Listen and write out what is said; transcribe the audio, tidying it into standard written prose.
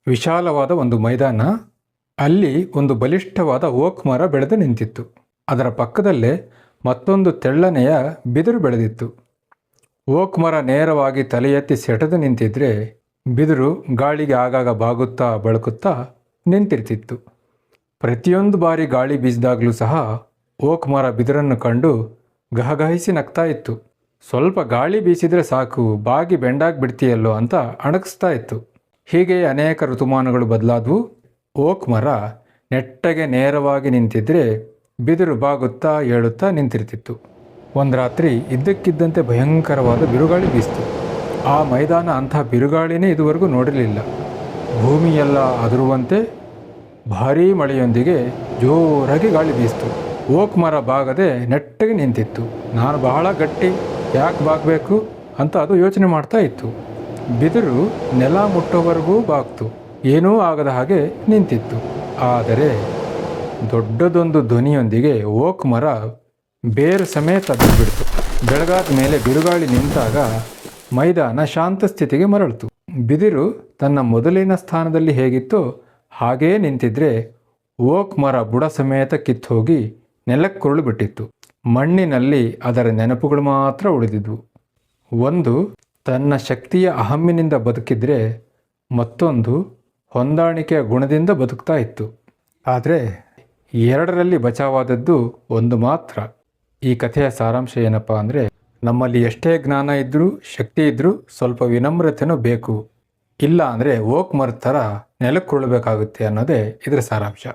ವಿಶಾಲವಾದ ಒಂದು ಮೈದಾನ. ಅಲ್ಲಿ ಒಂದು ಬಲಿಷ್ಠವಾದ ಓಕ್ ಮರ ಬೆಳೆದು ನಿಂತಿತ್ತು. ಅದರ ಪಕ್ಕದಲ್ಲೇ ಮತ್ತೊಂದು ತೆಳ್ಳನೆಯ ಬಿದಿರು ಬೆಳೆದಿತ್ತು. ಓಕ್ ಮರ ನೇರವಾಗಿ ತಲೆ ಎತ್ತಿ ಸೆಟೆದು ನಿಂತಿದ್ರೆ ಬಿದಿರು ಗಾಳಿಗೆ ಆಗಾಗ ಬಾಗುತ್ತಾ ಬಳಕುತ್ತಾ ನಿಂತಿರ್ತಿತ್ತು. ಪ್ರತಿಯೊಂದು ಬಾರಿ ಗಾಳಿ ಬೀಸಿದಾಗಲೂ ಸಹ ಓಕ್ ಮರ ಬಿದಿರನ್ನು ಕಂಡು ಗಹಗಹಿಸಿ ನಗ್ತಾ ಇತ್ತು. ಸ್ವಲ್ಪ ಗಾಳಿ ಬೀಸಿದರೆ ಸಾಕು, ಬಾಗಿ ಬೆಂಡಾಗಿ ಬಿಡ್ತೀಯಲ್ಲೋ ಅಂತ ಅಣಗಿಸ್ತಾ ಇತ್ತು. ಹೀಗೆ ಅನೇಕ ಋತುಮಾನಗಳು ಬದಲಾದವು. ಓಕ್ ಮರ ನೆಟ್ಟಗೆ ನೇರವಾಗಿ ನಿಂತಿದ್ರೆ ಬಿದಿರು ಬಾಗುತ್ತಾ ಏಳುತ್ತಾ ನಿಂತಿರ್ತಿತ್ತು. ಒಂದು ರಾತ್ರಿ ಇದ್ದಕ್ಕಿದ್ದಂತೆ ಭಯಂಕರವಾದ ಬಿರುಗಾಳಿ ಬೀಸಿತು. ಆ ಮೈದಾನ ಅಂಥ ಬಿರುಗಾಳಿನೇ ಇದುವರೆಗೂ ನೋಡಿರಲಿಲ್ಲ. ಭೂಮಿಯೆಲ್ಲ ಅದರುವಂತೆ ಭಾರೀ ಮಳೆಯೊಂದಿಗೆ ಜೋರಾಗಿ ಗಾಳಿ ಬೀಸಿತು. ಓಕ್ ಮರ ಬಾಗದೆ ನೆಟ್ಟಗೆ ನಿಂತಿತ್ತು. ನಾನು ಬಹಳ ಗಟ್ಟಿ, ಯಾಕೆ ಬಾಗಬೇಕು ಅಂತ ಅದು ಯೋಚನೆ ಮಾಡ್ತಾ ಇತ್ತು. ಬಿದಿರು ನೆಲ ಮುಟ್ಟೋವರೆಗೂ ಬಾಗ್ತು, ಏನೂ ಆಗದ ಹಾಗೆ ನಿಂತಿತ್ತು. ಆದರೆ ದೊಡ್ಡದೊಂದು ಧ್ವನಿಯೊಂದಿಗೆ ಓಕ್ ಮರ ಬೇರು ಸಮೇತ ಬಿಡ್ತು. ಬೆಳಗಾದ ಮೇಲೆ ಬಿರುಗಾಳಿ ನಿಂತಾಗ ಮೈದಾನ ಶಾಂತ ಸ್ಥಿತಿಗೆ ಮರಳಿತು. ಬಿದಿರು ತನ್ನ ಮೊದಲಿನ ಸ್ಥಾನದಲ್ಲಿ ಹೇಗಿತ್ತೋ ಹಾಗೇ ನಿಂತಿದ್ರೆ ಓಕ್ ಮರ ಬುಡ ಸಮೇತ ಕಿತ್ತೋಗಿ ನೆಲಕ್ಕುರುಳು ಬಿಟ್ಟಿತ್ತು. ಮಣ್ಣಿನಲ್ಲಿ ಅದರ ನೆನಪುಗಳು ಮಾತ್ರ ಉಳಿದಿದ್ವು. ಒಂದು ತನ್ನ ಶಕ್ತಿಯ ಅಹಮ್ಮಿನಿಂದ ಬದುಕಿದ್ರೆ, ಮತ್ತೊಂದು ಹೊಂದಾಣಿಕೆಯ ಗುಣದಿಂದ ಬದುಕ್ತಾ ಇತ್ತು. ಆದರೆ ಎರಡರಲ್ಲಿ ಬಚಾವಾದದ್ದು ಒಂದು ಮಾತ್ರ. ಈ ಕಥೆಯ ಸಾರಾಂಶ ಏನಪ್ಪ ಅಂದರೆ, ನಮ್ಮಲ್ಲಿ ಎಷ್ಟೇ ಜ್ಞಾನ ಇದ್ದರೂ ಶಕ್ತಿ ಇದ್ದರೂ ಸ್ವಲ್ಪ ವಿನಮ್ರತೆನೂ ಬೇಕು. ಇಲ್ಲ ಅಂದರೆ ಓಕ್ ಮರದ ಥರ ನೆಲಕ್ಕುರುಳಬೇಕಾಗುತ್ತೆ ಅನ್ನೋದೇ ಇದರ ಸಾರಾಂಶ.